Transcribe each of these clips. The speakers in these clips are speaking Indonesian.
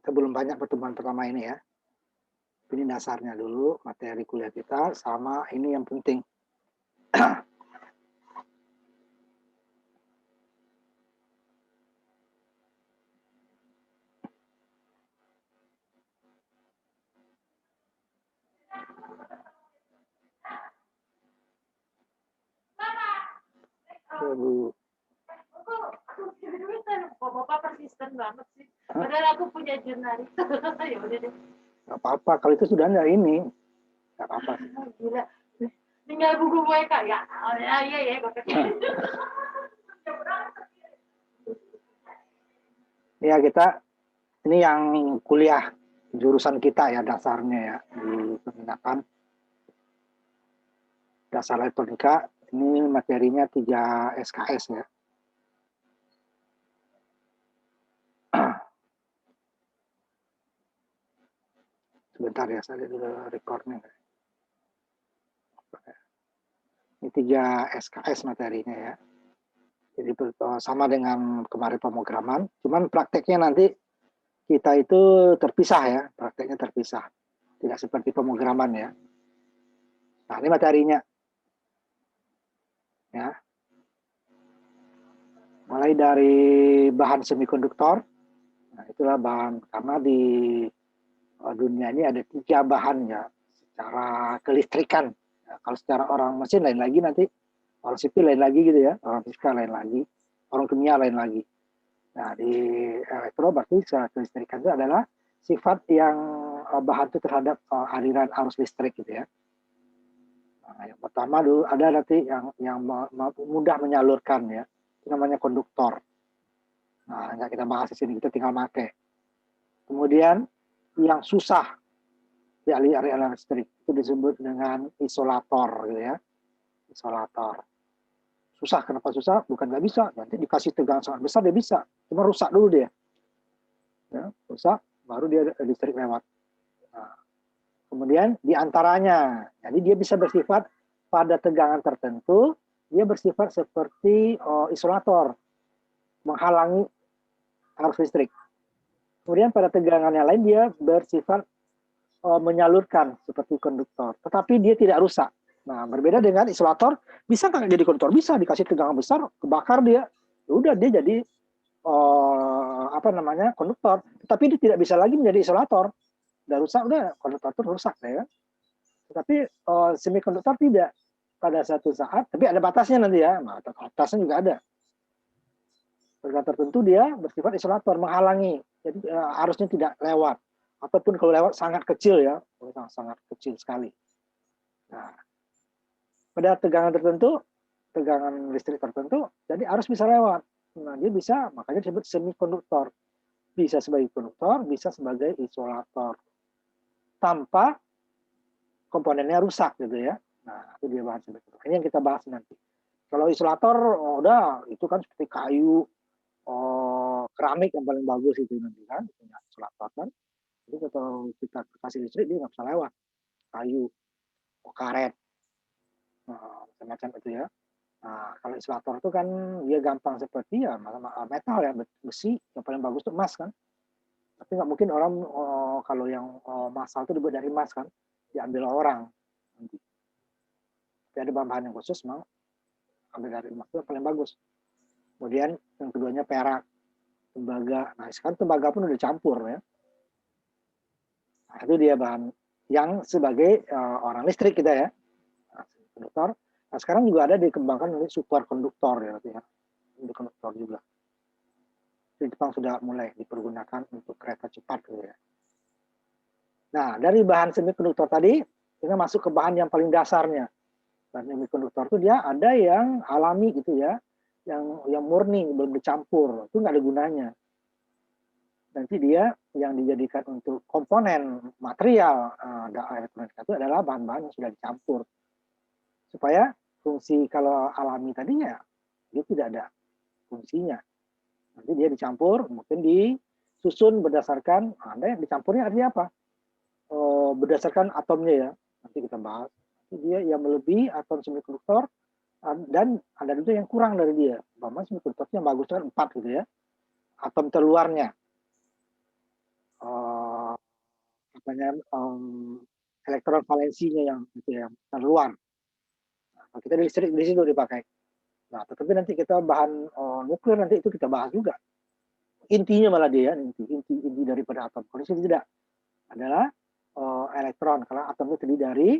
Kita belum banyak pertemuan pertama ini ya. Ini dasarnya dulu, materi kuliah kita, sama ini yang penting. Bu. Bapak persisten banget sih. Padahal aku punya jurnalis. Ya udah deh. Gak apa-apa, kalau itu sudah ada ini. Gak apa-apa. Gila. Tinggal buku gue kak ya. Oh, ya iya bapak. Ya kita ini yang kuliah jurusan kita ya dasarnya ya di peminatan dasar elektronika. Ini materinya 3 SKS ya. Sebentar ya, saya lihat dulu recordnya. Ini 3 SKS materinya ya. Jadi sama dengan kemarin pemrograman, cuman prakteknya nanti kita itu terpisah ya, prakteknya terpisah. Tidak seperti pemrograman ya. Nah, ini materinya. Ya. Mulai dari bahan semikonduktor. Nah, itulah bahan, karena di dunia ini ada 3 bahan ya, secara kelistrikan. Ya, kalau secara orang mesin lain lagi, nanti orang sipil lain lagi gitu ya, orang fisika lain lagi, orang kimia lain lagi. Nah, di elektro berarti secara kelistrikan itu adalah sifat yang bahan itu terhadap aliran arus listrik gitu ya. Nah, yang pertama dulu ada nanti yang mudah menyalurkan ya, itu namanya konduktor. Nah, nggak kita bahas di sini, kita tinggal pakai. Kemudian yang susah di aliran listrik itu disebut dengan isolator gitu ya, isolator. Susah, kenapa susah? Bukan nggak bisa, nanti dikasih tegangan sangat besar dia bisa, cuma rusak dulu dia. Ya, rusak, baru dia listrik lewat. Nah, kemudian diantaranya, jadi dia bisa bersifat pada tegangan tertentu, dia bersifat seperti isolator, menghalangi arus listrik. Kemudian pada tegangan yang lain dia bersifat menyalurkan seperti konduktor, tetapi dia tidak rusak. Nah, berbeda dengan isolator, bisa nggak jadi konduktor? Bisa, dikasih tegangan besar, kebakar dia, udah dia jadi konduktor, tetapi dia tidak bisa lagi menjadi isolator. Udah rusak, udah konduktor itu rusak ya. Tetapi semikonduktor tidak, pada satu saat, tapi ada batasnya nanti ya, nah, batasnya juga ada. Tegangan tertentu dia bersifat isolator, menghalangi, jadi arusnya tidak lewat, ataupun kalau lewat sangat kecil ya, sangat kecil sekali. Nah, pada tegangan tertentu, tegangan listrik tertentu, jadi arus bisa lewat. Nah, dia bisa, makanya disebut semikonduktor. Bisa sebagai konduktor, bisa sebagai isolator. Tanpa komponennya rusak gitu ya. Nah, itu dia bahan semikonduktor. Ini yang kita bahas nanti. Kalau isolator, udah itu kan seperti kayu, keramik yang paling bagus itu nanti kan, punya isolator kan. Jadi kalau kita kasih listrik dia nggak bisa lewat. Kayu, karet, macam-macam itu ya. Nah, kalau isolator itu kan dia gampang seperti ya metal ya, besi, yang paling bagus itu emas kan. Tapi nggak mungkin orang kalau yang masal itu dibuat dari emas kan, diambil orang nanti. Tapi ada bahan-bahan yang khusus mau ambil dari emas itu yang paling bagus. Kemudian yang keduanya perak, tembaga. Nah, sekarang tembaga pun udah campur ya. Nah, itu dia bahan yang sebagai orang listrik kita ya. Nah, konduktor. Nah, sekarang juga ada dikembangkan oleh superkonduktor ya, untuk konduktor juga. Di Jepang sudah mulai dipergunakan untuk kereta cepat gitu ya. Nah, dari bahan semikonduktor tadi, kita masuk ke bahan yang paling dasarnya. Bahan semikonduktor itu dia ada yang alami gitu ya, yang murni, belum dicampur, itu nggak ada gunanya. Nanti dia yang dijadikan untuk komponen material elektronika itu adalah bahan-bahan yang sudah dicampur. Supaya fungsi kalau alami tadinya, dia tidak ada fungsinya. Nanti dia dicampur, mungkin disusun berdasarkan, Anda yang dicampurnya artinya apa? Berdasarkan atomnya ya, nanti kita bahas. Nanti dia yang melebihi atom semikonduktor, dan ada juga yang kurang dari dia. Semikonduktornya yang bagus kan 4 gitu ya, atom terluarnya. apanya elektron valensinya yang itu yang terluar. Nah, kita di listrik di situ dipakai. Nah, tetapi nanti kita bahan nuklir nanti itu kita bahas juga. Intinya malah dia inti daripada atom. Kalau itu tidak adalah elektron. Kalau atom itu terdiri dari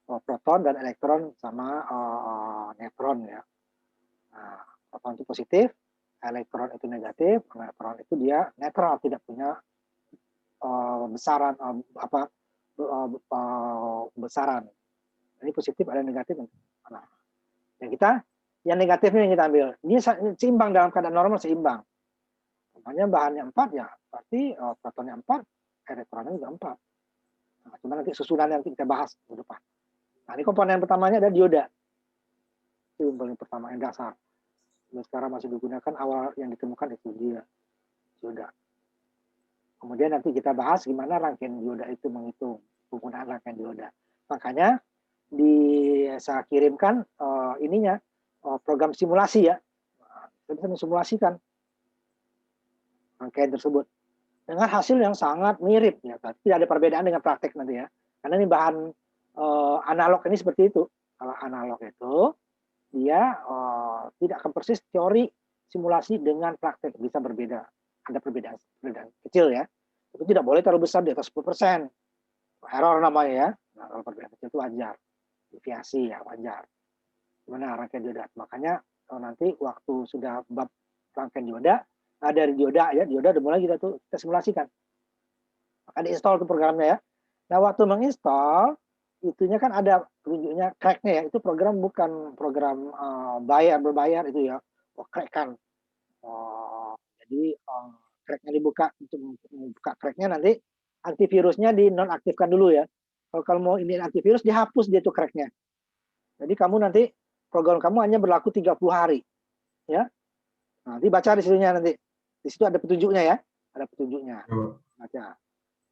proton dan elektron sama neutron ya. Nah, proton itu positif, elektron itu negatif, neutron itu dia netral, tidak punya besaran besaran. Ini positif ada negatif. Nah, yang negatifnya yang kita ambil. Dia seimbang dalam keadaan normal seimbang. Makanya bahannya 4 ya, berarti protonnya 4, elektronnya juga 4. Nah, cuma nanti susunan yang kita bahas di depan. Nah, ini komponen pertamanya ada dioda. Itu yang paling pertama, yang dasar. Dan sekarang masih digunakan, awal yang ditemukan itu dia, dioda. Kemudian nanti kita bahas gimana rangkaian dioda itu menghitung penggunaan rangkaian dioda. Makanya saya kirimkan program simulasi ya. Kita bisa mensimulasikan rangkaian tersebut dengan hasil yang sangat mirip ya. Tidak ada perbedaan dengan praktek nanti ya. Karena ini bahan analog ini seperti itu. Kalau analog itu dia tidak akan persis teori simulasi dengan praktek, bisa berbeda. Ada perbedaan kecil ya. Itu tidak boleh terlalu besar di atas 10%. Error namanya ya. Nah, kalau perbedaan kecil itu wajar. Deviasi ya wajar. Gimana rangkaian dioda? Makanya nanti waktu sudah bab rangkaian dioda, dari dioda udah mulai kita simulasikan. Maka diinstal tuh programnya ya. Nah, waktu menginstal itunya kan ada tunjuknya crack-nya ya. Itu program bukan program berbayar itu ya. Crack kan. Jadi crack-nya dibuka, untuk membuka crack-nya nanti antivirusnya dinonaktifkan dulu ya. Kalau mau ini antivirus dihapus dia tuh crack-nya. Jadi kamu nanti program kamu hanya berlaku 30 hari. Ya. Nanti baca di situnya nanti. Di situ ada petunjuknya ya. Ada petunjuknya. Baca.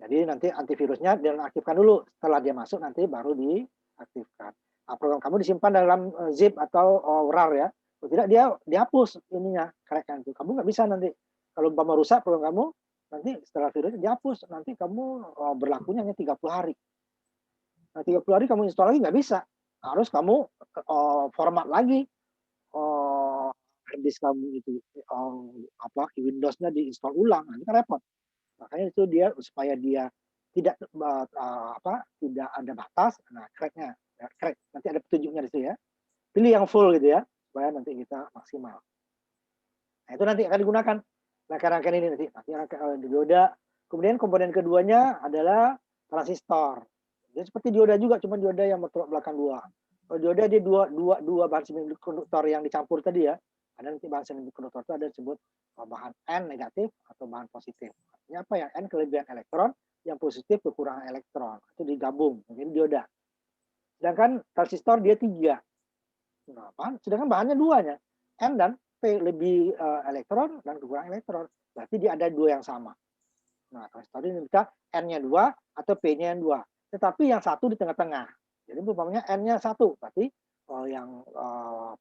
Jadi nanti antivirusnya dinonaktifkan dulu. Setelah dia masuk nanti baru diaktifkan. Nah, program kamu disimpan dalam zip atau RAR ya. Kalau tidak dia dihapus ininya, crack-nya itu. Kamu nggak bisa nanti. Kalau umpama rusak program kamu, nanti setelah virusnya dihapus. Nanti kamu berlakunya hanya 30 hari. Nah, 30 hari kamu install lagi nggak bisa. Harus kamu format lagi disk kamu itu Windows-nya diinstal ulang. Nah, ini kan repot. Makanya itu dia supaya dia tidak tidak ada batas. Nah, crack-nya crack nanti ada petunjuknya di situ ya. Pilih yang full gitu ya supaya nanti kita maksimal. Nah, itu nanti akan digunakan rangkaian ini nanti rangkaian dioda. Kemudian komponen keduanya adalah transistor. Dia seperti dioda juga, cuma dioda yang bertolak belakang 2. Kalau dioda dia dua bahan semikonduktor yang dicampur tadi ya. Ada nanti bahan semikonduktor itu ada disebut bahan N negatif atau bahan positif. Artinya apa ya? N kelebihan elektron, yang positif kekurangan elektron. Itu digabung, jadi dioda. Sedangkan transistor dia 3. Nah, sedangkan bahannya 2-nya. N dan P lebih elektron dan kekurangan elektron. Berarti dia ada 2 yang sama. Nah, transistor ini bisa N-nya 2 atau P-nya yang 2. Tetapi yang satu di tengah-tengah. Jadi umpamanya N-nya 1, berarti yang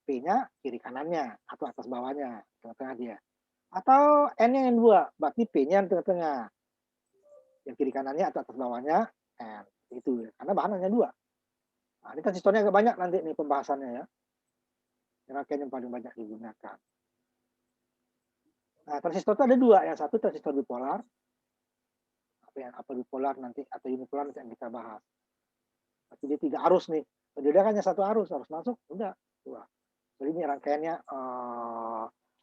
P-nya kiri kanannya atau atas bawahnya, tengah-tengah dia. Atau N-nya yang 2, berarti P-nya yang tengah-tengah. Yang kiri kanannya atau atas bawahnya N. Itu ya. Karena bahan hanya 2. Nah, ini transistornya agak banyak nanti nih pembahasannya ya. Rangkaian yang paling banyak digunakan. Nah, transistor itu ada 2. Yang satu transistor bipolar. Apa bipolar nanti atau unipolar nanti yang kita bahas. Berarti dia 3 arus nih. Kalau dia hanya 1 arus masuk, udah 2. Jadi ini rangkaiannya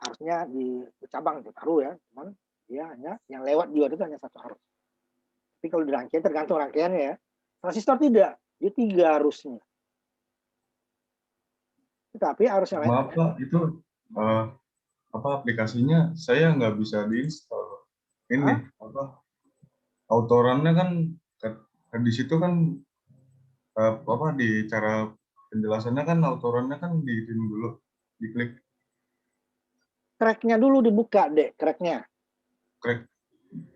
arusnya dicabang baru ya, cuman dia hanya yang lewat dioda itu hanya 1 arus. Tapi kalau di rangkaian tergantung rangkaiannya ya. Transistor tidak, dia 3 arusnya. Tetapi arus yang lain. Maaf Pak, itu aplikasinya saya nggak bisa diinstal. Ini autorannya kan di situ kan di cara penjelasannya kan autorannya kan di ini dulu, diklik. Crack-nya dulu dibuka deh, crack-nya. Crack.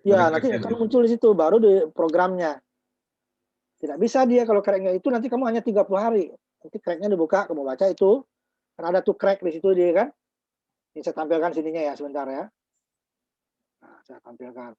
Ya, nanti akan muncul di situ baru di programnya. Tidak bisa dia kalau crack-nya itu nanti kamu hanya 30 hari. Nanti crack-nya dibuka, kamu baca itu. Kan ada tuh crack di situ dia kan. Ini saya tampilkan sininya ya sebentar ya. Nah, saya tampilkan.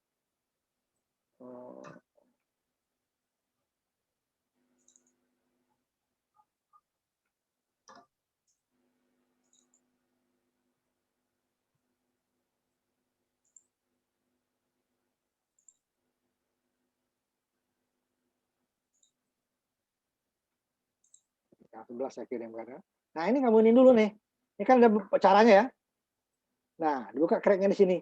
Yang 11 saya kirimkan ya. Nah, ini kamu ini dulu nih. Ini kan ada caranya ya. Nah, dibuka cracknya di sini.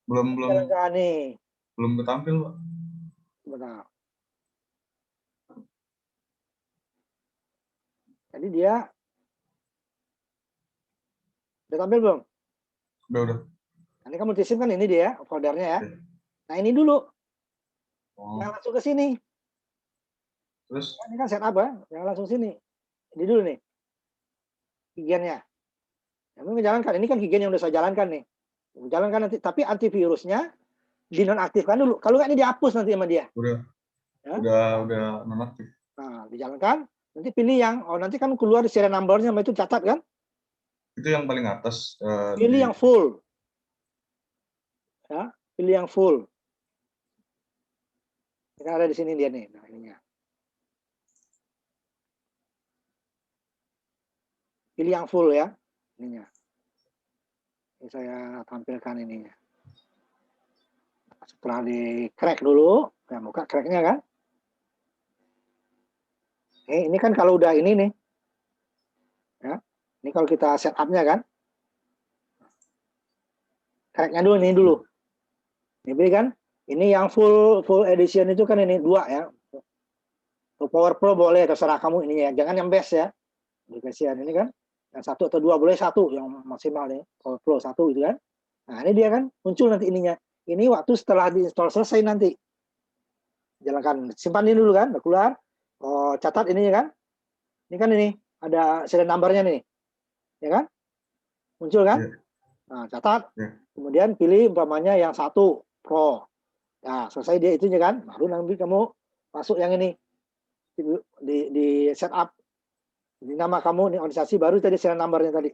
Belum Jalan-jalan nih. ketampil, Pak. Sebentar. Jadi dia udah tampil belum? Udah. Nah, ini kamu simpan ini dia foldernya ya. Oke. Nah, ini dulu. Oh, Yang langsung ke sini. terus Ini kan setup ya. Yang langsung sini. Ini dulu nih. Kigennya. Yang menjalankan. Ini kan kigen yang udah saya jalankan nih. Jalankan nanti. Tapi antivirusnya dinonaktifkan dulu. Kalau nggak ini dihapus nanti sama dia. Ya? udah nonaktif. Nah, dijalankan. Nanti pilih yang, nanti kan keluar serial number-nya sama itu catat kan. Itu yang paling atas. Pilih yang full. Ya, pilih yang full. Ini kan ada di sini dia nih. Nah, ininya. Pilih yang full ya. Ininya. Ini saya tampilkan ininya. Setelah di crack dulu, nah buka cracknya kan. Ini kan kalau udah ini nih. Ya. Ini kalau kita setupnya kan. Cracknya dulu ini dulu. Ini kan. Ini yang full edition itu kan ini 2 ya. Power Pro boleh terserah kamu ini ya. Jangan yang best ya. Aplikasian ini kan. Yang 1 atau 2 boleh 1 yang maksimal nih. Power Pro 1 gitu kan. Nah, ini dia kan muncul nanti ininya. Ini waktu setelah diinstal selesai nanti. Jalankan, simpan ini dulu kan, udah keluar. Oh, catat ininya kan. Ini kan ini ada serial number-nya nih. Ya kan? Muncul kan? Yeah. Nah, catat. Yeah. Kemudian pilih umpamanya yang 1 Pro. Nah, selesai dia itunya kan, baru nanti kamu masuk yang ini. Di setup. Ini nama kamu, ini organisasi baru tadi serial number-nya tadi.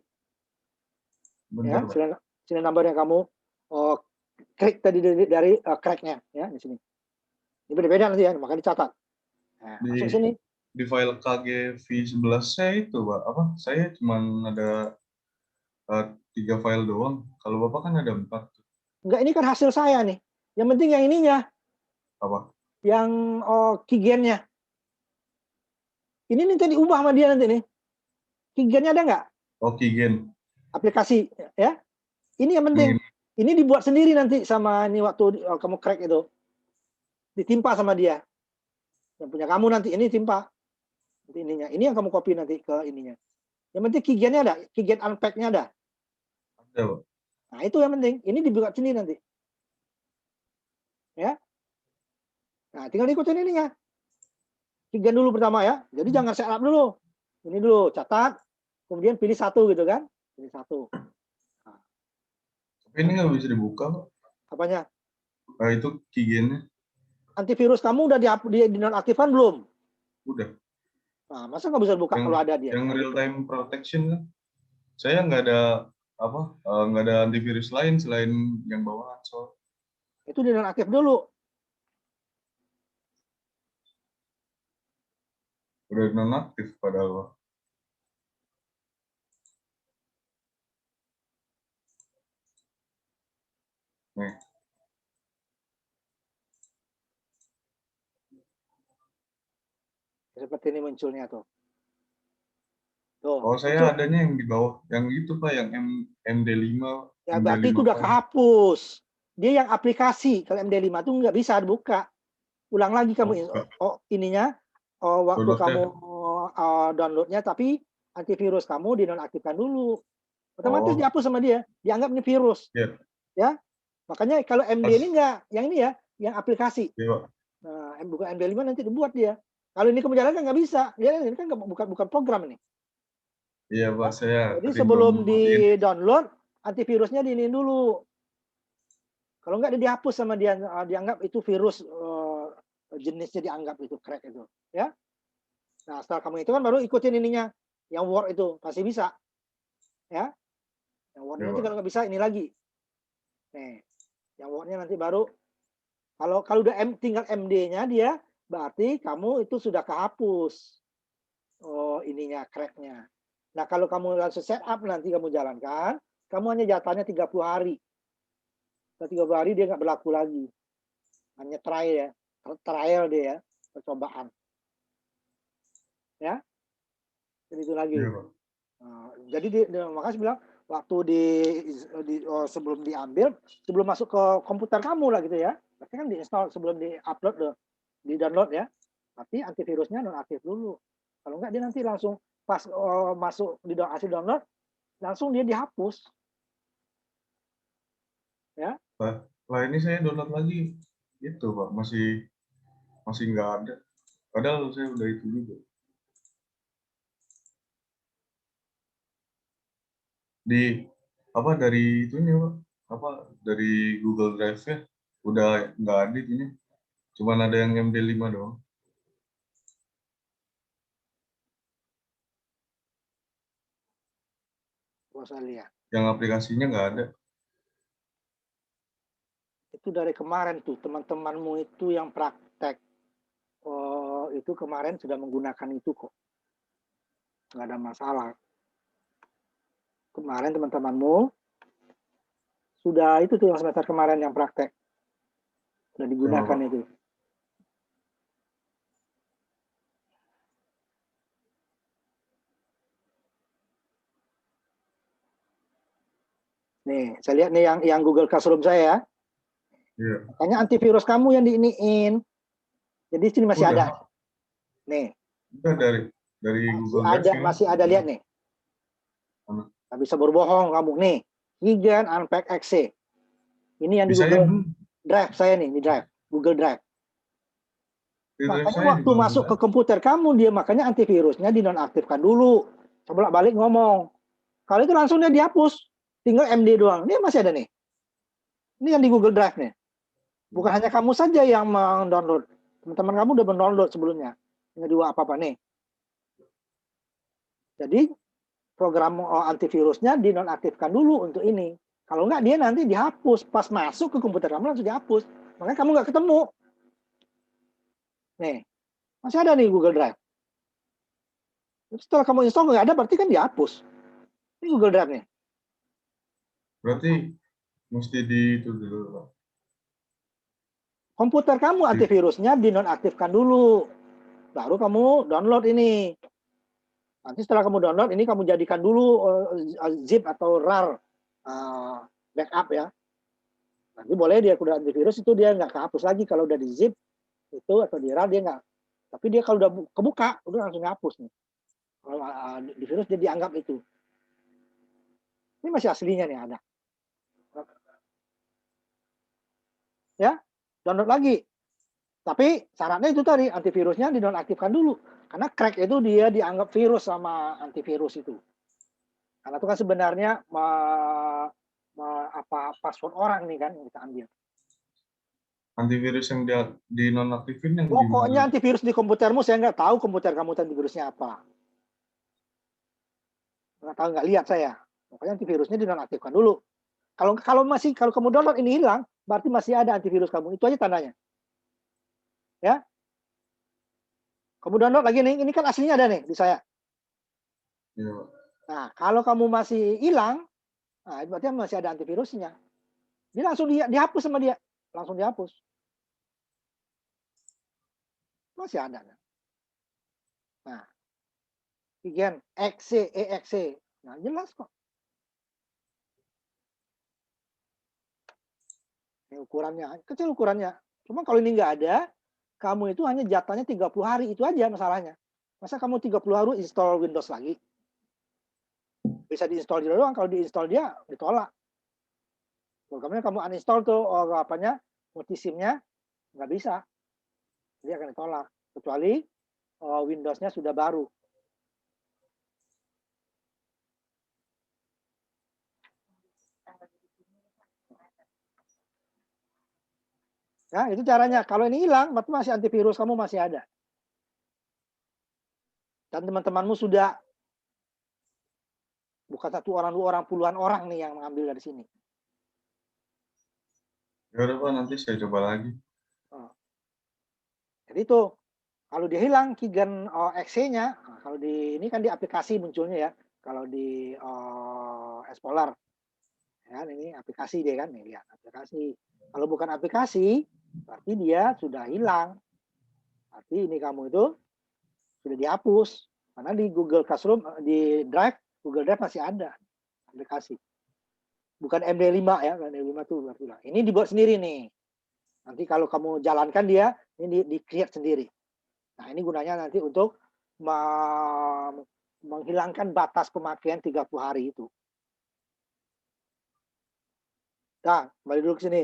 Bentar, Ya, serial number yang kamu klik tadi dari crack-nya ya di sini. Ini beda-beda nanti ya, maka dicatat. Nah, masuk sini. Di file KGV11 saya itu, Pak, apa? Saya cuma ada 3 file doang. Kalau Bapak kan ada 4. Enggak, ini kan hasil saya nih. Yang penting yang ininya. Apa? Yang kigennya. Ini nih tadi ubah sama dia nanti nih. Kigennya ada nggak? Oh, kigen. Aplikasi ya. Ini yang penting. Ini dibuat sendiri nanti sama ini waktu kamu crack itu. Ditimpa sama dia. Yang punya kamu nanti ini timpa. Nanti ininya. Ini yang kamu copy nanti ke ininya. Yang penting kigennya ada, kigen unpack-nya ada. Ada, Pak. Nah, itu yang penting. Ini dibuat sendiri nanti. Ya. Nah, tinggal ikutin ininya. Kigen dulu pertama ya. Jadi jangan setup dulu. Ini dulu, catat. Kemudian pilih 1 gitu kan. Pilih 1. Nah. Tapi ini nggak bisa dibuka, Pak. Apanya? Itu kigennya. Antivirus kamu udah dinonaktifkan belum? Udah. Nah, masa nggak bisa dibuka kalau ada dia? Yang real time protection kan. Saya nggak ada nggak ada antivirus lain selain yang bawaan, so. Itu dinonaktif dulu. Udah nonaktif padahal, Pak. Nih. Seperti ini munculnya tuh. Tuh, Oh, saya muncul. adanya yang di bawah. Yang itu, Pak, yang MD5. Ya, MD5 berarti itu udah kehapus. Dia yang aplikasi. Kalau MD5 tuh nggak bisa dibuka. Ulang lagi kamu ininya. Waktu kamu downloadnya, tapi antivirus kamu dinonaktifkan dulu. Otomatis dihapus sama dia. Dianggap ini virus. Yeah. Ya. Makanya kalau MD ini enggak. Yang ini ya. Yang aplikasi. Yeah. Nah, bukan MD5 nanti dibuat dia. Kalau ini kemudian kan nggak bisa. Dia ini kan bukan program ini. Iya, Pak, saya. Jadi sebelum di-download, antivirusnya diinin dulu. Kalau nggak dia dihapus sama dia, dianggap itu virus, jenisnya dianggap itu crack itu, ya. Nah, setelah kamu itu kan baru ikutin ininya, yang Word itu pasti bisa, ya. Yang Word nanti kalau nggak bisa ini lagi. Nih, yang Word-nya nanti baru kalau udah tinggal MD-nya dia, berarti kamu itu sudah kehapus. Ininya crack-nya. Nah, kalau kamu langsung setup nanti kamu jalankan, kamu hanya jatahnya 30 hari. Setelah 30 hari dia nggak berlaku lagi. Hanya trial dia ya, percobaan. Ya. Jadi itu lagi. Iya, Pak. Jadi makanya saya bilang waktu sebelum diambil, sebelum masuk ke komputer kamu lah gitu ya. Berarti kan diinstal sebelum di-upload, di-download ya. Tapi antivirusnya nonaktif dulu. Kalau enggak dia nanti langsung pas masuk di hasil download langsung dia dihapus. Ya. Lah ini saya download lagi. Itu, Pak, masih nggak ada. Padahal saya udah itu juga. Di apa dari itunya, Pak? Apa dari Google Drive ya? Udah nggak ada ini. Cuman ada yang MD5 doang. Saya lihat. Yang aplikasinya nggak ada. Itu dari kemarin tuh teman-temanmu itu yang praktek. Itu kemarin sudah menggunakan itu kok. Nggak ada masalah. Kemarin teman-temanmu sudah itu tuh yang semester kemarin yang praktek. Sudah digunakan itu. Nih, saya lihat nih yang Google Classroom saya ya. Iya. Makanya antivirus kamu yang diiniin. Jadi sini masih Udah. ada. Nih. Udah dari Google Drive. Masih ada lihat nih. Nggak bisa berbohong kamu nih. Gigan Unpack XC. Ini yang di Google Drive saya nih, di Drive, Google Drive. Makanya waktu masuk ke komputer kamu dia makanya antivirusnya dinonaktifkan dulu. Coba balik ngomong. Kalau itu langsung dia dihapus. Tinggal MD doang. Ini masih ada nih. Ini yang di Google Drive nih. Bukan hanya kamu saja yang mendownload. Teman-teman kamu udah mendownload sebelumnya. Nggak dua apa-apa nih. Jadi program antivirusnya dinonaktifkan dulu untuk ini. Kalau nggak dia nanti dihapus. Pas masuk ke komputer kamu langsung dihapus. Makanya kamu nggak ketemu. Nih. Masih ada nih Google Drive. Setelah kamu install nggak ada berarti kan dihapus. Ini Google Drive nih. Berarti mesti di itu dulu. Komputer kamu antivirusnya dinonaktifkan dulu. Baru kamu download ini. Nanti setelah kamu download ini kamu jadikan dulu zip atau RAR backup ya. Nanti boleh dia udah antivirus itu dia nggak kehapus lagi kalau udah di zip itu atau di RAR dia nggak. Tapi dia kalau udah kebuka udah langsung hapus nih. Kalau di virus dia dianggap itu. Ini masih aslinya nih ada. Ya, download lagi. Tapi syaratnya itu tadi antivirusnya dinonaktifkan dulu. Karena crack itu dia dianggap virus sama antivirus itu. Karena itu kan sebenarnya password orang nih kan yang kita ambil. Antivirus yang dia dinonaktifin yang pokoknya antivirus di komputermu saya nggak tahu komputer kamu antivirusnya apa. Nggak tahu, nggak lihat saya. Pokoknya antivirusnya dinonaktifkan dulu. Kalau kamu download ini hilang, berarti masih ada antivirus kamu. Itu aja tandanya. Ya. Kamu download lagi nih, ini kan aslinya ada nih di saya. Ya. Nah, kalau kamu masih hilang, nah berarti masih ada antivirusnya. Dia langsung dihapus sama dia. Langsung dihapus. Masih ada. Nah, bagian exe. Nah, jelas kok. Ini ukurannya, kecil ukurannya. Cuma kalau ini nggak ada, kamu itu hanya jatahnya 30 hari, itu aja masalahnya. Masa kamu 30 hari install Windows lagi? Bisa diinstall dia doang, kalau diinstall dia ditolak. Kalau kamu uninstall tuh multisimnya, nggak bisa. Dia akan ditolak. Kecuali Windows-nya sudah baru. Ya, itu caranya. Kalau ini hilang, berarti masih antivirus kamu masih ada. Dan teman-temanmu sudah bukan satu orang, dua orang, puluhan orang nih yang mengambil dari sini. Ya udah Pak, nanti saya coba lagi. Jadi itu kalau dia hilang Kigen exe-nya, kalau di ini kan di aplikasi munculnya ya. Kalau di Explorer, ya ini aplikasi dia kan, nih lihat aplikasi. Kalau bukan aplikasi, berarti dia sudah hilang. Berarti ini kamu itu sudah dihapus. Karena di Google Classroom, di Drive, Google Drive masih ada aplikasi. Bukan MD5 ya, MD5 tuh berarti lah. Ini dibuat sendiri nih. Nanti kalau kamu jalankan dia, ini di-create sendiri. Nah, ini gunanya nanti untuk menghilangkan batas pemakaian 30 hari itu. Nah, kembali dulu ke sini.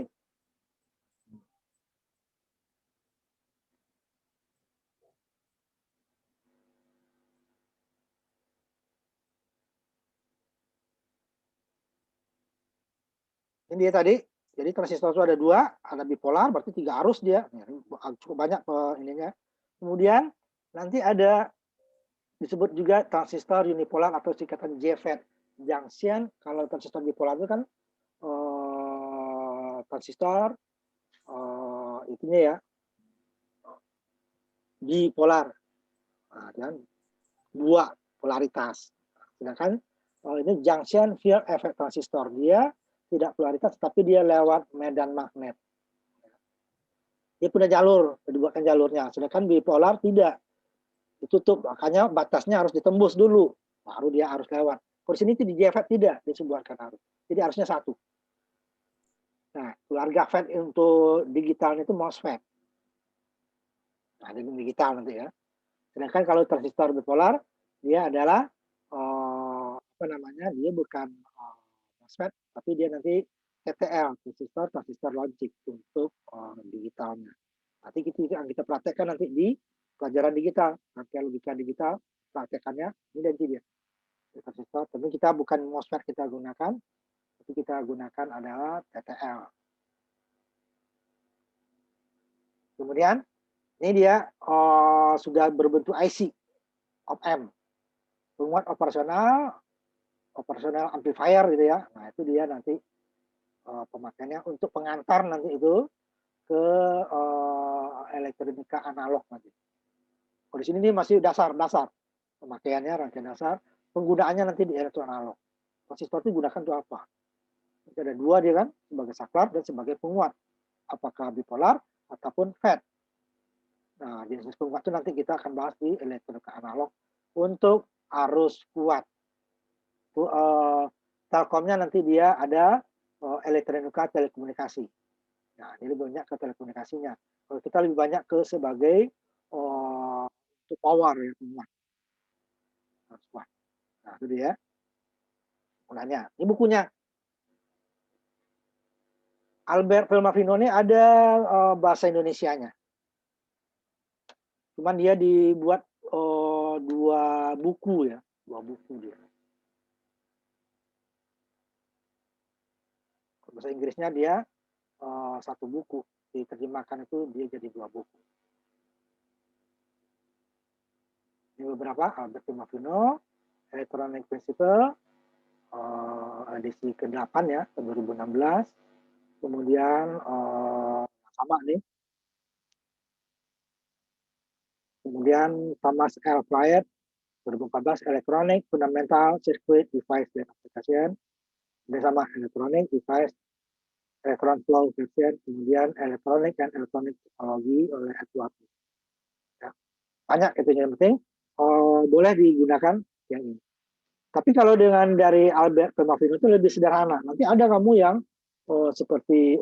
Ini dia tadi. Jadi transistor itu ada 2, ada bipolar, berarti 3 arus dia. Cukup banyak ininya. Kemudian nanti ada disebut juga transistor unipolar atau singkatan JFET. Junction, kalau transistor bipolar itu kan transistor itunya ya bipolar, dan 2 polaritas. Sedangkan ini junction field effect transistor, dia tidak polaritas tapi dia lewat medan magnet. Dia punya jalur, dibuatkan jalurnya. Sedangkan bipolar tidak, ditutup, makanya batasnya harus ditembus dulu, baru dia harus lewat. Kalau di sini di JFET tidak disebutkan harus, jadi harusnya 1. Nah, keluarga FET untuk digital itu MOSFET. Nah, ini digital nanti ya. Sedangkan kalau transistor bipolar, dia adalah dia bukan MOSFET, tapi dia nanti TTL, transistor logic untuk digitalnya. Nanti kita praktekkan nanti di pelajaran digital, nanti logika digital, praktekannya ini nanti dia. Transistor, tapi kita bukan MOSFET kita gunakan, tapi kita gunakan adalah TTL. Kemudian ini dia sudah berbentuk IC op-amp, penguat operasional amplifier gitu ya. Nah itu dia nanti pemakaiannya untuk pengantar nanti itu ke elektronika analog nanti. Kalau di sini ini masih dasar pemakaiannya, rangkaian dasar, penggunaannya nanti di elektro analog. Transistor itu digunakan untuk apa? Itu ada 2 dia kan, sebagai saklar dan sebagai penguat. Apakah bipolar ataupun FET. Nah, jenis penguat itu nanti kita akan bahas di elektronika analog untuk arus kuat. Telkomnya nanti dia ada elektronika telekomunikasi. Nah, ini lebih banyak ke telekomunikasinya. Kalau kita lebih banyak ke sebagai untuk power ya, penguat. Arus kuat. Nah, itu dia. Mulanya. Ini bukunya. Albert Filmavino ini ada bahasa Indonesianya. Cuman dia dibuat 2 buku ya, 2 buku dia. Bahasa Inggrisnya dia 1 buku, diterjemahkan itu dia jadi 2 buku. Ini beberapa, Albert Filmavino, Electronic Principle, edisi ke-8 ya, 2016. Kemudian sama nih. Kemudian Thomas L. Fryett 2014 Electronic Fundamental Circuit Device dan Application. Ini sama Electronic Device Electron Flow Version, kemudian Electronic and Electronic Technology oleh Edward. Ya. Banyak itu yang penting boleh digunakan yang ini. Tapi kalau dengan dari Albert Filmavino itu lebih sederhana. Nanti ada kamu yang seperti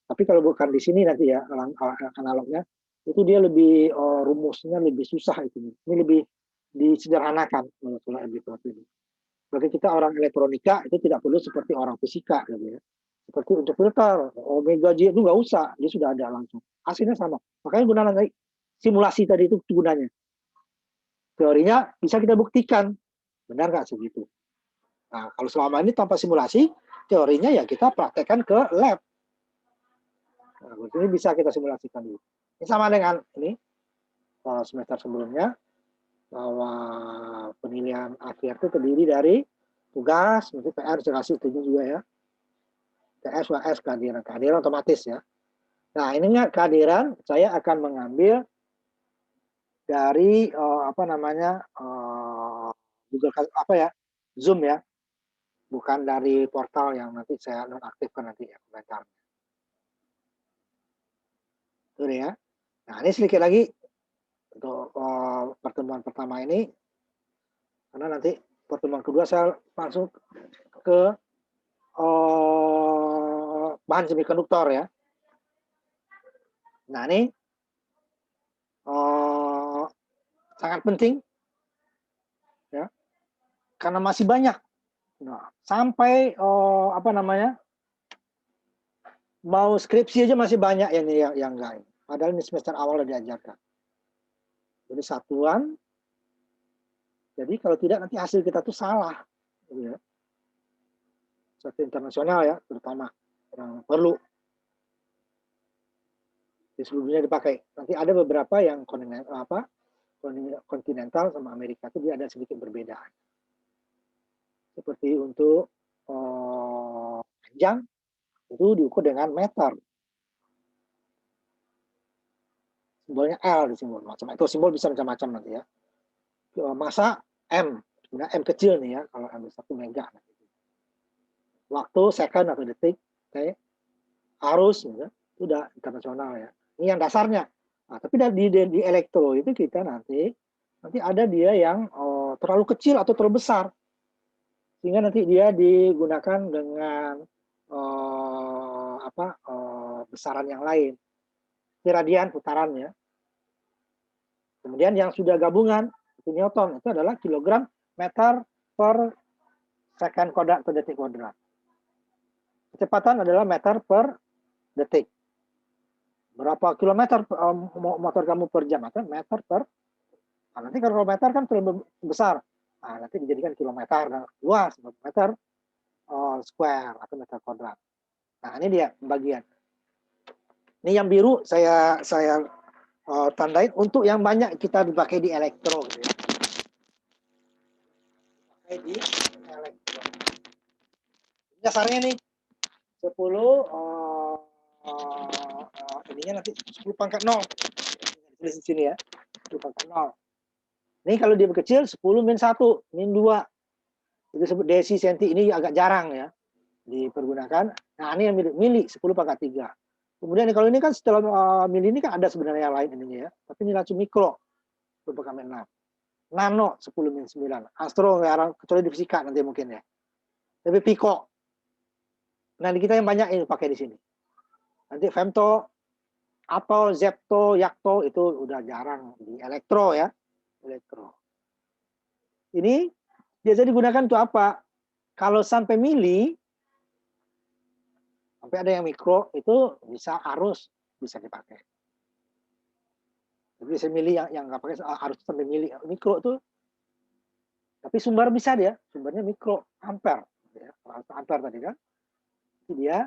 tapi kalau bukan di sini nanti ya analognya itu dia lebih rumusnya lebih susah itu. Ini lebih disederhanakan menurut Albert Filmavino. Bagi kita orang elektronika itu tidak perlu seperti orang fisika gitu ya. Seperti untuk filter omega J itu nggak usah, dia sudah ada langsung. Hasilnya sama. Makanya gunakan tadi simulasi tadi itu gunanya. Teorinya bisa kita buktikan. Benar nggak segitu? Nah, kalau selama ini tanpa simulasi, teorinya ya kita praktekkan ke lab. Nah, ini bisa kita simulasikan dulu. Ini sama dengan ini semester sebelumnya, bahwa penilaian akhir itu terdiri dari tugas, nanti PR, hasil itu juga ya. TS, WS, kehadiran otomatis ya. Nah, ini kehadiran saya akan mengambil dari Google Zoom ya, bukan dari portal yang nanti saya nonaktifkan nanti ya komentarnya. Itu ya. Nah, ini sedikit lagi untuk pertemuan pertama ini Karena nanti pertemuan kedua saya langsung ke bahan semikonduktor ya. Nah ini sangat penting ya, karena masih banyak. Nah, sampai apa namanya, mau skripsi aja masih banyak yang enggak. Padahal ini semester awal udah diajarkan. Jadi satuan. Jadi kalau tidak nanti hasil kita tuh salah. Ya. Satu internasional ya, terutama yang perlu di seluruh dunia dipakai. Nanti ada beberapa yang kontinental sama Amerika itu dia ada sedikit berbedaan. Seperti untuk panjang itu diukur dengan meter. Simbolnya L di simbol macam itu, simbol bisa macam-macam nanti ya. Masa M, sebenarnya M kecil nih ya, kalau M 1 mega. Waktu second atau detik, okay. Arus ya, itu udah internasional ya. Ini yang dasarnya. Nah, tapi di elektro itu kita nanti ada dia yang terlalu kecil atau terlalu besar, sehingga nanti dia digunakan dengan besaran yang lain, iradian putarannya. Kemudian yang sudah gabungan itu Newton, itu adalah kilogram meter per second kuadrat atau detik kuadrat. Kecepatan adalah meter per detik. Berapa kilometer motor kamu per jam? Atau meter per. Nah, nanti kalau meter kan terlalu besar. Nah, nanti dijadikan kilometer luas, meter square atau meter kuadrat. Nah, ini dia bagian. Ini yang biru saya tandain untuk yang banyak kita dipakai di elektro. Gitu ya. Dipakai di elektro. Dasarnya nih 10 ininya nanti 10 pangkat 0. Tulis di sini ya. 10 pangkat 0. Ini kalau dia kecil 10 min 1, min 2. Itu disebut desi senti, ini agak jarang ya dipergunakan. Nah, ini yang mili 10 pangkat 3. Kemudian kalau ini kan setelah mili ini kan ada sebenarnya yang lain ininya ya. Tapi ini langsung mikro 10 pangkat 6. Nano 10 min 9. Astro kecuali di fisika nanti mungkin ya. Tapi piko. Nah, di kita yang banyak ini pakai di sini. Nanti femto, atau zepto, yakto itu udah jarang di elektro ya. Elektro. Ini biasa digunakan untuk apa? Kalau sampai mili, sampai ada yang mikro, itu bisa arus, bisa dipakai. Jadi saya milih yang nggak pakai arus sampai mili, mikro itu. Tapi sumber bisa dia, sumbernya mikro, ampere. Ya, ampere tadi kan. Jadi dia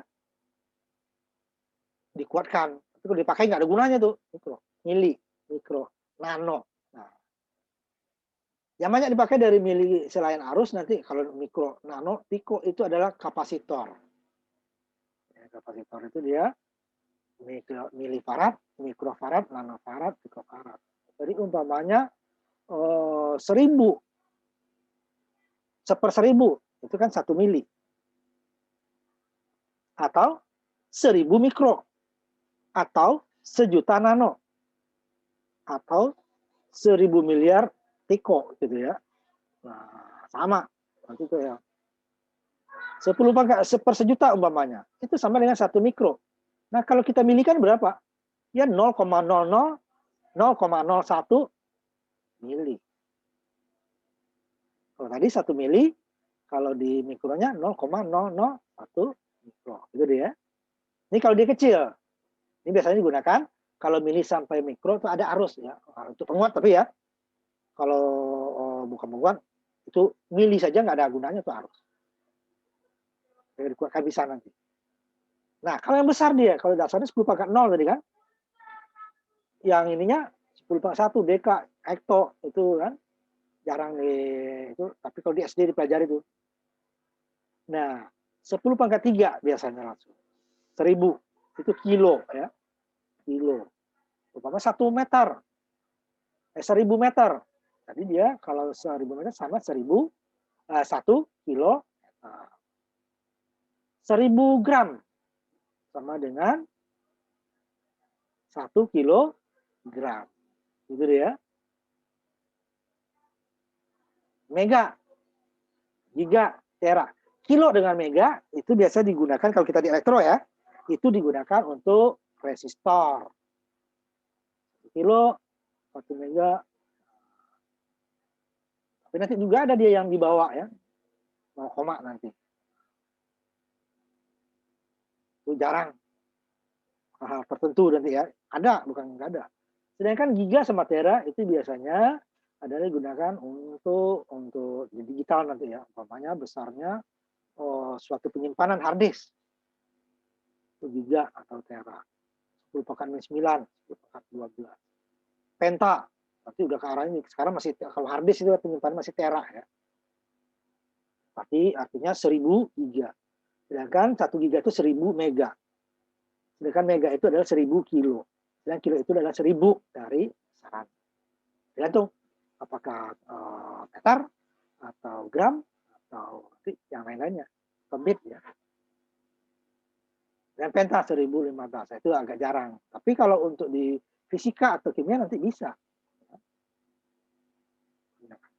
dikuatkan. Tapi kalau dipakai nggak ada gunanya tuh, mikro, mili, mikro, nano. Nah, yang banyak dipakai dari mili selain arus nanti kalau mikro, nano, piko itu adalah kapasitor. Ya, kapasitor itu dia milifarad, mikrofarad, nanofarad, pikofarad. Jadi umpamanya 1000 seper 1000 itu kan 1 mili. Atau 1000 mikro. Atau 1.000.000 nano. Atau 1000 miliar piko gitu ya. Nah, sama. Nanti itu ya. 10 pangkat seper 1.000.000 umpamanya. Itu sama dengan 1 mikro. Nah, kalau kita milikan berapa? Ya 0,00 0,01 mili. Kalau tadi 1 mili, kalau di mikronya 0,001 mikro. Itu dia. Ini kalau dia kecil. Ini biasanya digunakan kalau mili sampai mikro itu ada arus ya. Untuk penguat tapi ya. Kalau bukan penguat itu mili saja nggak ada gunanya itu arus. Jadi dikuatkan bisa nanti. Nah, kalau yang besar dia, kalau dasarnya 10 pangkat 0 tadi kan. Yang ininya 10 pangkat 1 dk, hekto itu kan. Jarang itu, tapi kalau di SD dipelajari itu. Nah, 10 pangkat 3 biasanya langsung. 1000 itu kilo ya. Kilo. Umpama 1 meter. 1000 meter. Jadi dia kalau 1000 meter sama 1 kilo. 1000 gram sama dengan 1 kilogram. Gitu ya. mega, giga, tera. Kilo dengan mega itu biasa digunakan kalau kita di elektro ya, itu digunakan untuk resistor. Kilo, 1 mega. Tapi nanti juga ada dia yang dibawa ya, 0, nanti. Itu jarang. Hal tertentu nanti ya. Ada, bukan nggak ada. Sedangkan giga sama tera itu biasanya adalah digunakan untuk digital nanti ya. Umpamanya besarnya suatu penyimpanan hard disk. Itu giga atau tera. 10 pangkat min 9, 10 pangkat 12. Penta, berarti udah ke arah ini. Sekarang masih, kalau hard disk itu penyimpanan masih tera ya. Berarti artinya 1000 giga. Sedangkan 1 giga itu 1000 mega. Sedangkan mega itu adalah 1000 kilo. Dan kilo itu adalah 1000 dari besaran. Tergantung apakah meter atau gram atau yang lain-lainnya. Bit ya. Dan penta 1015 itu agak jarang. Tapi kalau untuk di fisika atau kimia nanti bisa.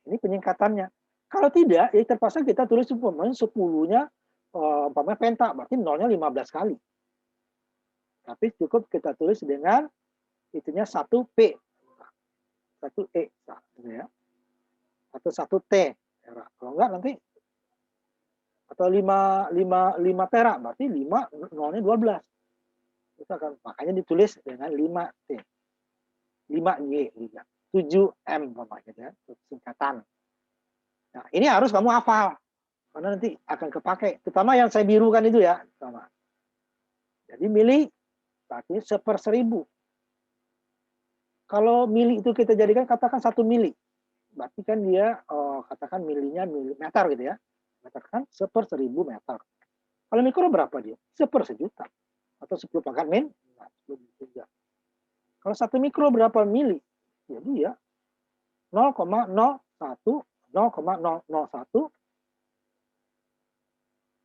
Ini penyingkatannya. Kalau tidak, ya terpaksa kita tulis 10-nya umpamanya penta, berarti 0-nya 15 kali. Tapi cukup kita tulis dengan itunya 1P, 1E, ya. Atau 1T. Kalau enggak nanti atau 5 tera, berarti 5 0-nya 12. Itu akan, makanya ditulis dengan 5T. 5Y juga. 7M umpamanya ya, singkatan. Nah, ini harus kamu hafal. Karena nanti akan kepake. Terutama yang saya birukan itu ya, sama. Jadi mili berarti 1/1000. Kalau mili itu kita jadikan katakan 1 mili. Berarti kan dia katakan milinya milimeter gitu ya. Katakan 1/1000 meter. Kalau mikro berapa dia? 1/1000.000 atau 10 pangkat min 10 Kalau 1 mikro berapa mili? Jadi ya 0,01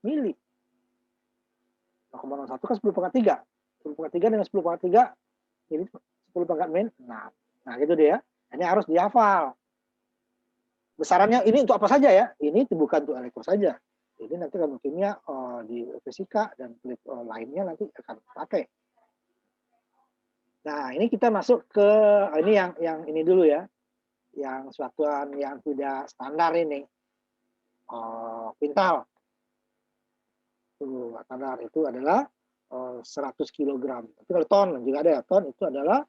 mili. 0,01 kan 10 pangkat 3. 10 pangkat 3 dengan 10 pangkat 3 ini 10 pangkat min 6. Nah gitu deh ya. Ini harus dihafal. Besarannya ini untuk apa saja ya? Ini bukan untuk elektro saja. Jadi nanti kalau kimia di fisika dan lainnya nanti akan pakai. Nah, ini kita masuk ke ini yang ini dulu ya. Yang satuan yang tidak standar ini. Kuintal. Standar itu adalah 100 kg. Tapi kalau ton juga ada ya. Ton itu adalah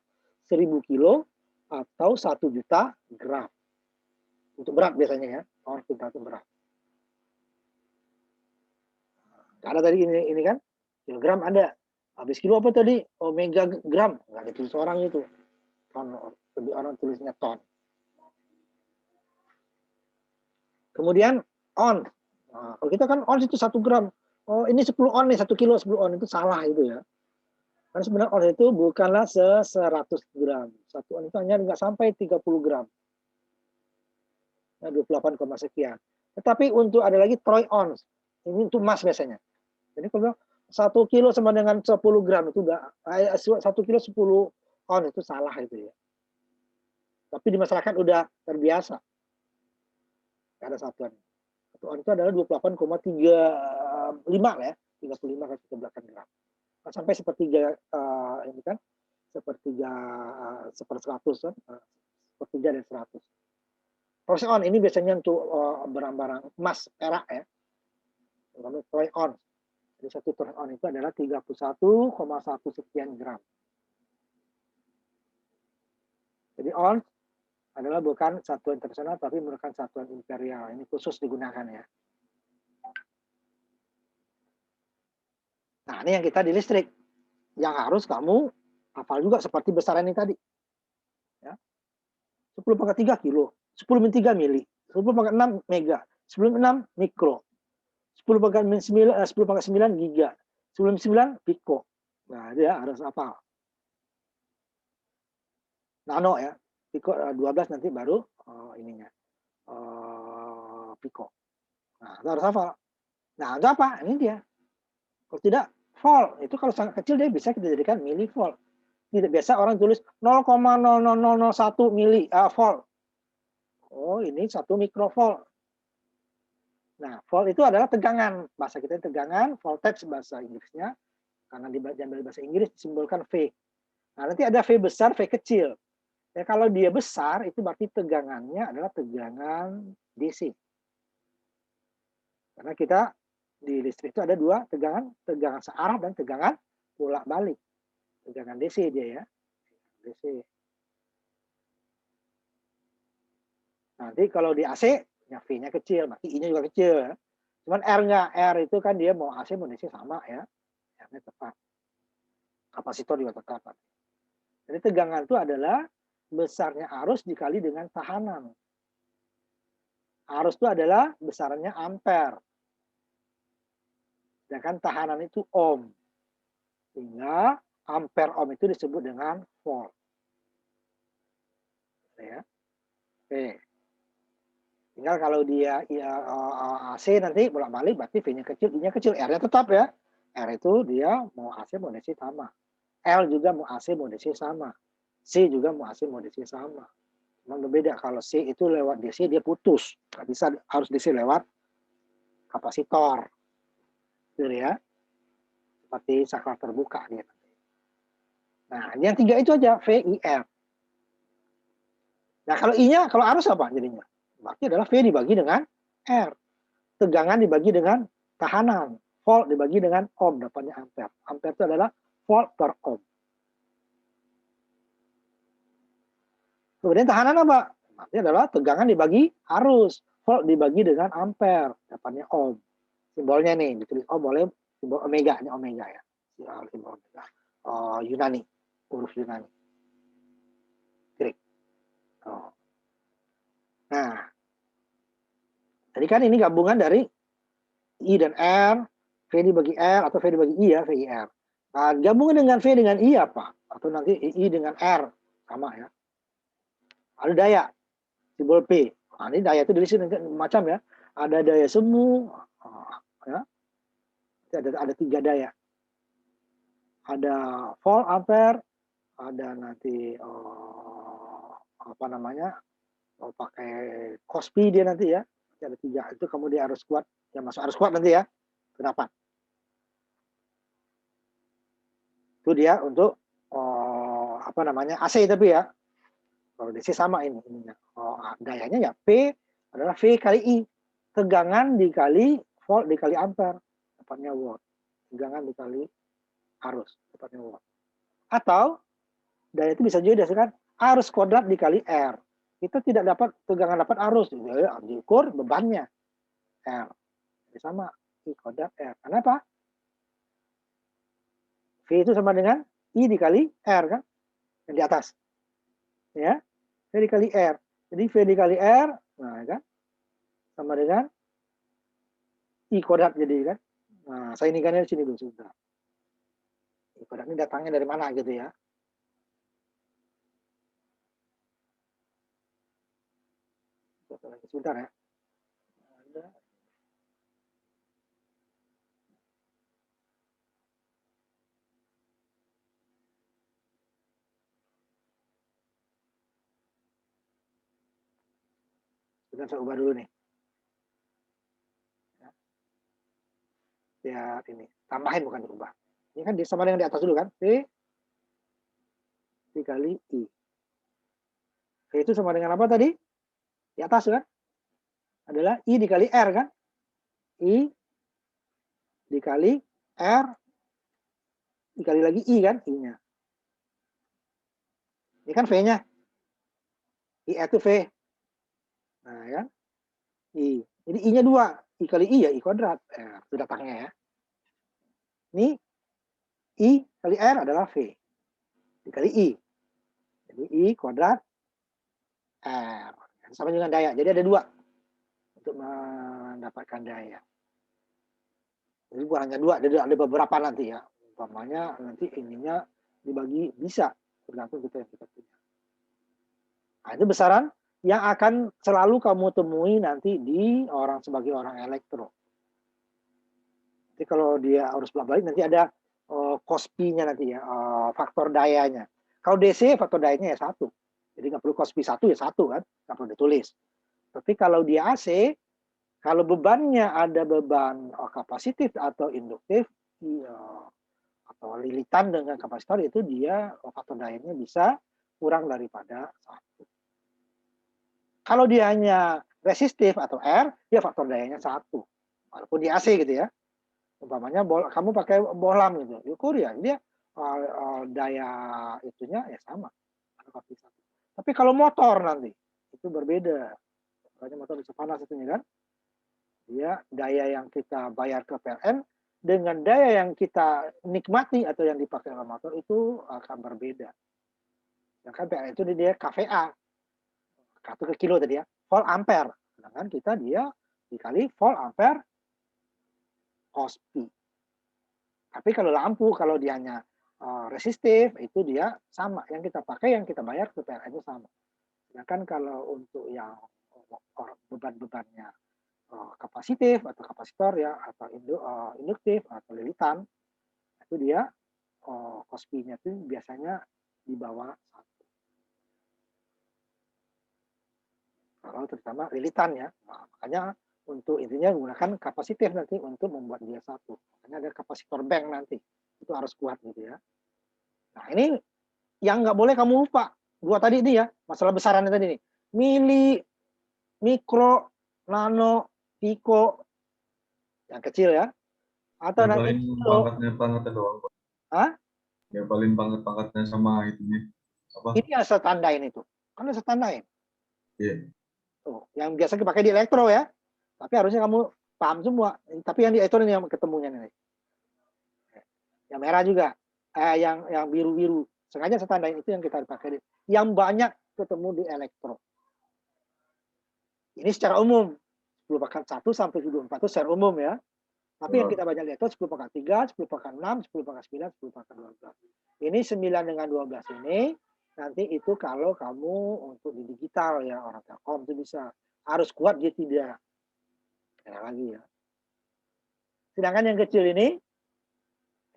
1000 kilo atau 1 juta gram. Untuk berat biasanya ya. Ton kuintal itu berat. Ada tadi ini kan. Kilogram ada. Habis kilo apa tadi? Omega gram. Nggak ditulis orang itu. Ton. Lebih orang tulisnya ton. Kemudian on. Nah, kalau kita kan on itu 1 gram. Oh ini 10 on nih, 1 kilo 10 on. Itu salah itu ya. Karena sebenarnya on itu bukanlah 100 gram. 1 on itu hanya nggak sampai 30 gram. Nah, 28, sekian. Tetapi untuk ada lagi troy ounce. Ini untuk emas biasanya. Jadi kalau 1 kilo sama dengan 10 gram itu udah 1 kilo 10 on itu salah itu ya. Tapi di masyarakat udah terbiasa. Gak ada satuan. 1 on itu adalah 28,35 ya. 35 kali 13 gram. Sampai sepertiga ini kan sepertiga 1/100 kan. Sepertiga dari 100. Troy on ini biasanya untuk barang-barang emas, perak ya. Namanya troy on. Jadi 1 troy on itu adalah 31,1 sekian gram. Jadi on adalah bukan satuan internasional tapi merupakan satuan imperial. Ini khusus digunakan ya. Nah, ini yang kita di listrik. Yang harus kamu hafal juga seperti besaran ini tadi. Ya. 10/3 kilo, 10/3 mili, 10/6 mega, 10/6 mikro, 10/9 giga, 10/9 piko. Nah, dia harus hafal. Nano ya. Piko 12 nanti baru ininya. Piko. Nah, itu harus hafal. Nah, itu apa? Ini dia. Kalau tidak, volt. Itu kalau sangat kecil dia bisa kita jadikan milivolt. Tidak biasa orang tulis 0,00001 mili volt. Oh, ini 1 mikrovolt. Nah, volt itu adalah tegangan. Bahasa kita tegangan, voltage bahasa Inggrisnya. Karena diambil bahasa Inggris disimbolkan V. Nah, nanti ada V besar, V kecil. Ya, kalau dia besar, itu berarti tegangannya adalah tegangan DC. Karena kita di listrik itu ada dua tegangan, tegangan searah dan tegangan bolak-balik. Tegangan DC dia ya. DC. Nanti kalau di AC, ya V-nya kecil, berarti I-nya juga kecil. Ya. Cuman R nggak, R itu kan dia mau AC mau DC sama ya. R-nya tetap. Kapasitor juga tetap. Jadi tegangan itu adalah besarnya arus dikali dengan tahanan. Arus itu adalah besarnya ampere. Sedangkan tahanan itu ohm. Sehingga ampere ohm itu disebut dengan volt. Ya. Oke. Tinggal kalau dia ya, AC nanti bolak-balik berarti V-nya kecil, I-nya kecil, R-nya tetap ya. R itu dia mau AC mau DC sama. L juga mau AC mau DC sama. C juga mau AC mau DC sama. Cuma berbeda kalau C itu lewat DC dia putus. Nggak bisa harus DC lewat kapasitor. Gitu ya. Seperti saklar terbuka dia. Nah, yang tiga itu aja V, I, R. Nah, kalau I-nya, kalau arus apa jadinya? Berarti adalah V dibagi dengan R. Tegangan dibagi dengan tahanan. Volt dibagi dengan ohm, dapatnya ampere. Ampere itu adalah volt per ohm. Kemudian tahanan apa? Berarti adalah tegangan dibagi arus. Volt dibagi dengan ampere, dapatnya ohm. Simbolnya nih, ditulis ohm boleh simbol omega, ini omega ya. Simbol omega. Yunani, huruf Yunani. Greek. Oh. Nah, tadi kan ini gabungan dari I dan R, V dibagi R, atau V dibagi I ya, VIR. Nah, gabungan dengan V dengan I apa? Atau nanti I dengan R, sama ya. Ada daya, simbol P. Nah, ini daya itu dari sini macam ya. Ada daya semu, ya. Ada tiga daya. Ada volt, ampere, ada nanti apa namanya, pakai Cosby dia nanti ya. Ada tiga itu kemudian arus kuat, yang masuk arus kuat nanti ya. Kenapa? Itu dia untuk apa namanya AC tapi ya. Kalau DC sama ininya. Dayanya ya P adalah V kali I. Tegangan dikali volt dikali ampere, dapatnya watt. Tegangan dikali arus, dapatnya watt. Atau daya itu bisa juga dikatakan arus kuadrat dikali R. Kita tidak dapat tegangan dapat arus, diukur bebannya R. Jadi sama I kuadrat R. Kenapa? V itu sama dengan I dikali R kan? Yang di atas. Ya. V dikali R. Jadi V dikali R, nah kan? Sama dengan I kuadrat jadi kan? Nah, saya ini kan di sini dulu sudah. I kuadrat ini datangnya dari mana gitu ya? Sebentar ya. Sebentar saya ubah dulu nih. Ya ini tambahin bukan diubah. Ini kan sama dengan di atas dulu kan? V dikali I. V itu sama dengan apa tadi? Di atas kan? Adalah I dikali R kan? I dikali R dikali lagi I kan? I-nya. Ini kan V-nya. I itu V. Nah kan? I. Jadi I-nya 2. I kali I ya I kuadrat. Itu datangnya ya. Ini I kali R adalah V. Dikali I. Jadi I kuadrat R. Sama dengan daya. Jadi ada 2 untuk mendapatkan daya. Jadi bukan hanya 2, ada beberapa nanti ya. Umpamanya nanti ininya dibagi bisa tergantung kita yang kita punya. Nah, itu besaran yang akan selalu kamu temui nanti di sebagai orang elektro. Jadi kalau dia harus bolak-balik nanti ada Cosby-nya nanti ya, faktor dayanya. Kalau DC faktor dayanya ya 1. Jadi nggak perlu Cosby 1 ya 1 kan, nggak perlu ditulis. Tapi kalau dia AC Kalau bebannya ada beban kapasitif atau induktif, atau lilitan dengan kapasitor, itu dia faktor dayanya bisa kurang daripada 1. Kalau dia hanya resistif atau R, dia faktor dayanya 1. Walaupun di AC gitu ya. Umpamanya kamu pakai bohlam gitu, ukur ya dia daya itunya ya sama. Tapi kalau motor nanti itu berbeda. Makanya motor bisa panas itunya kan. Ya, daya yang kita bayar ke PLN dengan daya yang kita nikmati atau yang dipakai oleh motor itu akan berbeda. Ya kan PLN itu dia kVA, satu ke kilo tadi ya, volt ampere. Sedangkan kita dia dikali volt ampere cos pi. Tapi kalau lampu, kalau dia hanya resistif, itu dia sama. Yang kita pakai, yang kita bayar ke PLN itu sama. Sedangkan kalau untuk yang beban-bebannya kapasitif atau kapasitor ya, atau induktif atau lilitan, itu dia cos pi-nya itu biasanya di bawah 1. Kalau terutama lilitan ya, nah, makanya untuk intinya gunakan kapasitif nanti untuk membuat dia 1. Makanya ada kapasitor bank nanti, itu harus kuat gitu ya. Nah ini yang nggak boleh kamu lupa, 2 tadi ini ya, masalah besarannya tadi nih, mili, mikro, nano, piko, yang kecil ya, atau Yang nanti paling kilo. pangkatnya doang. Hah? Yang paling pangkat-pangkatnya sama itunya. Apa? Ini asal tandain itu, kan asal tandain. Iya. Tuh, yang biasa dipakai di elektro ya, tapi harusnya kamu paham semua. Tapi yang di elektro ini yang ketemunya nih. Yang merah juga, yang biru-biru. Sengaja saya tandain itu yang kita pakai. Yang banyak ketemu di elektro. Ini secara umum. 10/1 sampai 24 itu secara umum ya. Tapi yang kita banyak lihat itu 10/3, 10/6, 10/9, 10/12. Ini 9 dengan 12 ini nanti itu kalau kamu untuk di digital ya, orang Telkom itu bisa. Harus kuat dia tidak. Kayak lagi ya. Sedangkan yang kecil ini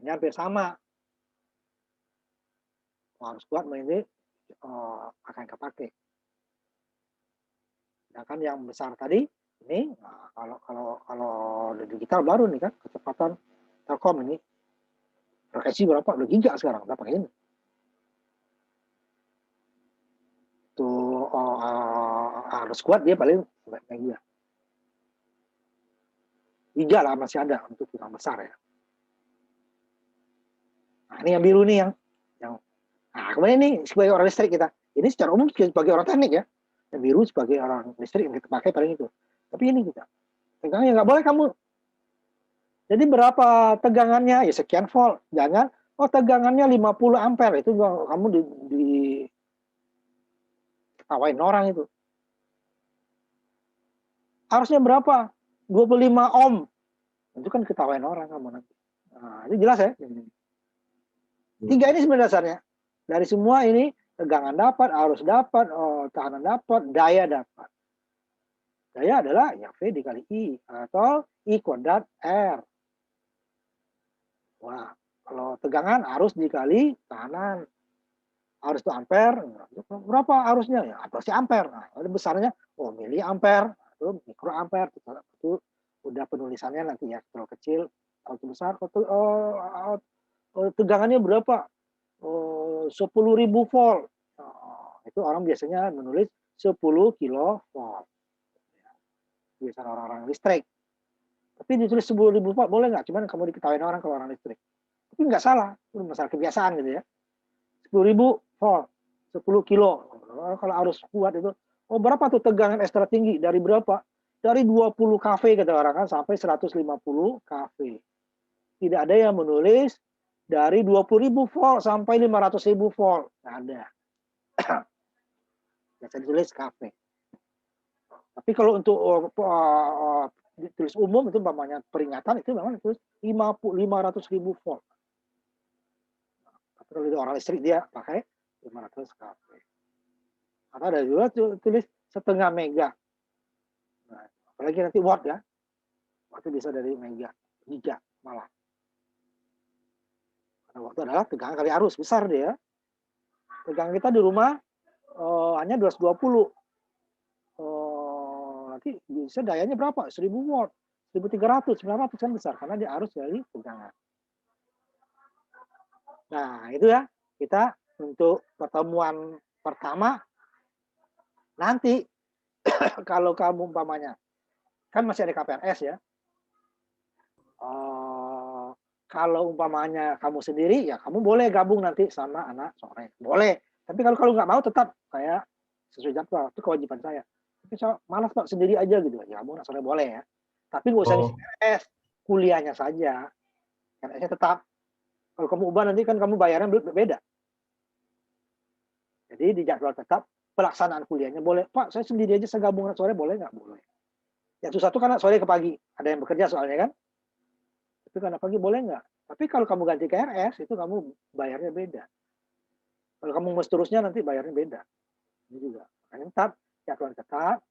hampir sama. Harus kuat ini akan kepake. Sedangkan yang besar tadi ini, nah, kalau di digital baru nih kan kecepatan Telkom ini frekuensi berapa? Udah giga sekarang, udah pakai ini. Tuh harus kuat dia paling giga. Giga lah masih ada untuk yang besar ya. Nah ini yang biru nih yang nah kemudian ini sebagai orang listrik kita. Ini secara umum sebagai orang teknik ya. Yang biru sebagai orang listrik yang kita pakai paling itu. Tapi ini kita tegangnya nggak boleh kamu. Jadi berapa tegangannya? Ya sekian volt. Jangan, tegangannya 50 ampere. Itu kamu ketawain orang itu. Harusnya berapa? 25 ohm. Itu kan ketawain orang kamu nanti. Nah, ini jelas ya. 3 ini sebenarnya dasarnya. Dari semua ini, tegangan dapat, arus dapat, tekanan dapat, daya dapat. Daya adalah ya V dikali I, atau I kuadrat R. Wah, kalau tegangan arus dikali tekanan. Arus itu ampere, berapa arusnya? Ya, arusnya ampere. Nah, besarnya, mili ampere, itu mikro ampere, itu udah penulisannya nanti ya, kalau kecil, kalau besar, tegangannya berapa? 10.000 volt. Itu orang biasanya menulis 10 kilovolt. Biasanya orang-orang listrik. Tapi ditulis 10.000 volt boleh nggak? Cuman kamu diketawain orang kalau orang listrik. Tapi nggak salah, itu masalah kebiasaan gitu ya. 10.000 volt, 10 kilo. Kalau arus kuat itu, berapa tuh tegangan ekstra tinggi? Dari berapa? Dari 20 kV kata orang kan sampai 150 kV. Tidak ada yang menulis dari 20.000 volt sampai 500.000 volt. Nggak ada. Biasa ditulis kV. Tapi kalau untuk ditulis umum itu namanya peringatan itu memang ditulis 500.000 volt. Tapi kalau orang listrik dia pakai 500 kV. Atau ada juga tulis setengah mega. Nah, apalagi nanti watt ya. Watt itu bisa dari mega, giga malah. Karena watt itu adalah tegangan kali arus, besar dia. Tegangan kita di rumah hanya 220. nanti bisa dayanya berapa? 1000 watt, 1300, 900 kan besar karena dia arus dari tegangan. Nah, itu ya kita untuk pertemuan pertama. Nanti kalau kamu umpamanya kan masih ada KPRS ya. Kalau umpamanya kamu sendiri ya kamu boleh gabung nanti sama anak sore, boleh. Tapi kalau nggak mau tetap kayak sesuai jadwal, itu kewajiban saya. Tapi saya malas Pak sendiri aja gitu, ya kamu anak sore boleh ya. Tapi nggak usah ngisi Oh, KPRS, kuliahnya saja. KPRS-nya tetap. Kalau kamu ubah nanti kan kamu bayarnya beda. Jadi di jadwal tetap pelaksanaan kuliahnya boleh. Pak, saya sendiri aja saya gabung anak sore boleh nggak? Boleh. Yang susah itu kan sore ke pagi. Ada yang bekerja soalnya kan. Itu karena pagi boleh nggak? Tapi kalau kamu ganti KRS itu kamu bayarnya beda. Kalau kamu mau seterusnya nanti bayarnya beda. Ini juga. Makanya tetap jadwal tetap.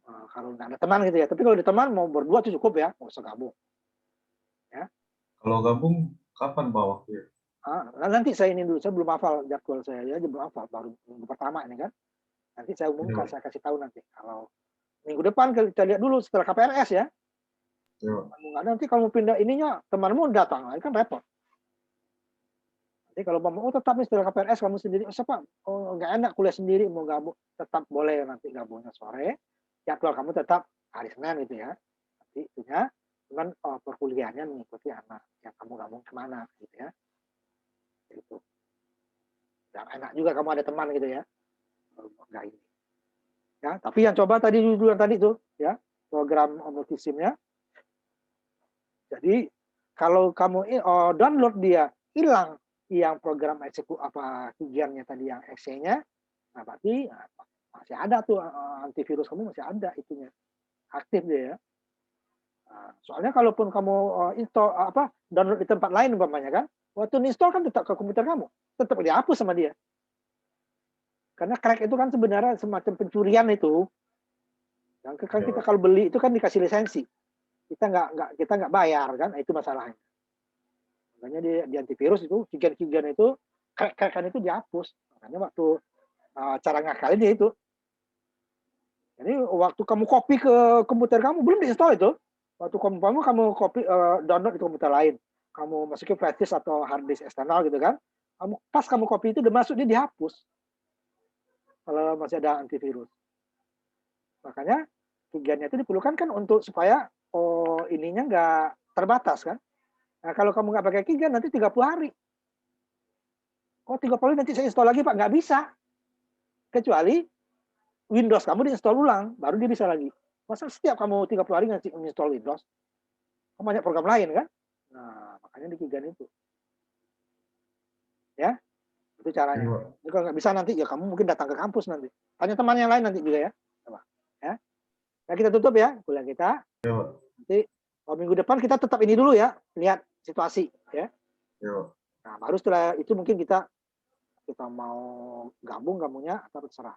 Kalau nggak ada teman gitu ya. Tapi kalau ada teman mau berdua itu cukup ya. Nggak usah gabung. Ya. kalau gabung kapan Pak waktunya? Nanti saya ini dulu. Saya belum hafal jadwal saya ya. Belum hafal. Baru minggu pertama ini kan. Nanti saya umumkan. Saya kasih tahu nanti. Kalau minggu depan kita lihat dulu setelah KPRS ya. Nanti kamu pindah ininya temanmu datang, kan repot. Nanti kalau mau tetap nih setelah KPRS kamu sendiri, siapa? Oh nggak enak kuliah sendiri mau gabung, tetap boleh nanti gabungnya sore. Jadwal kamu tetap hari Senin gitu ya. Nanti itunya, cuman perkuliahannya mengikuti anak yang kamu gabung kemana gitu ya. Itu. Dan enak juga kamu ada teman gitu ya. Enggak ini. Ya, tapi yang coba tadi dulu yang tadi tuh ya program multisimnya. Jadi kalau kamu download dia hilang yang program eksekusi apa tujuannya tadi yang exe-nya, nah berarti masih ada tuh antivirus kamu masih ada itunya aktif dia ya. Soalnya kalaupun kamu install download di tempat lain umpamanya kan, waktu install kan tetap ke komputer kamu, tetap dihapus sama dia. Karena crack itu kan sebenarnya semacam pencurian itu. Yang kan kita kalau beli itu kan dikasih lisensi. Kita nggak bayar kan, itu masalahnya. Makanya di antivirus itu kigan-kigan itu crack-crackan itu dihapus. Makanya waktu cara ngakalinnya itu. Jadi waktu kamu copy ke komputer kamu belum diinstal itu. Waktu kamu copy download di komputer lain, kamu masukin flash disk atau hard disk eksternal gitu kan. Pas kamu copy itu udah masuk dia dihapus. Kalau masih ada antivirus. Makanya kigannya itu diperlukan kan untuk supaya ininya nggak terbatas kan. Nah, kalau kamu nggak pakai kigan nanti 30 hari. Kok 30 hari nanti saya install lagi Pak? Nggak bisa. Kecuali Windows kamu diinstal ulang, baru dia bisa lagi. Masa setiap kamu 30 hari ngasih install Windows? Kamu banyak program lain kan? Nah, makanya di kigan itu. Ya, itu caranya. Jadi kalau nggak bisa nanti ya kamu mungkin datang ke kampus nanti. Tanya teman yang lain nanti juga ya. Coba. Ya. Nah, kita tutup ya kuliah kita. Nanti minggu depan kita tetap ini dulu ya, lihat situasi ya. Nah, baru setelah itu mungkin kita mau gabungnya atau terserah.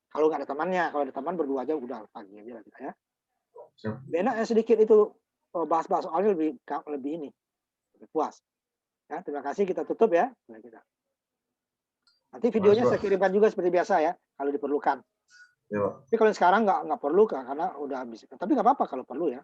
Kalau nggak ada temannya, kalau ada teman berdua aja udah pagi aja kita ya. Enak sedikit itu bahas-bahas soalnya lebih ini, lebih puas. Ya, terima kasih kita tutup ya. Nanti videonya saya kirimkan juga seperti biasa ya, kalau diperlukan. Tapi kalau sekarang nggak perlu karena udah habis. Tapi nggak apa-apa kalau perlu ya.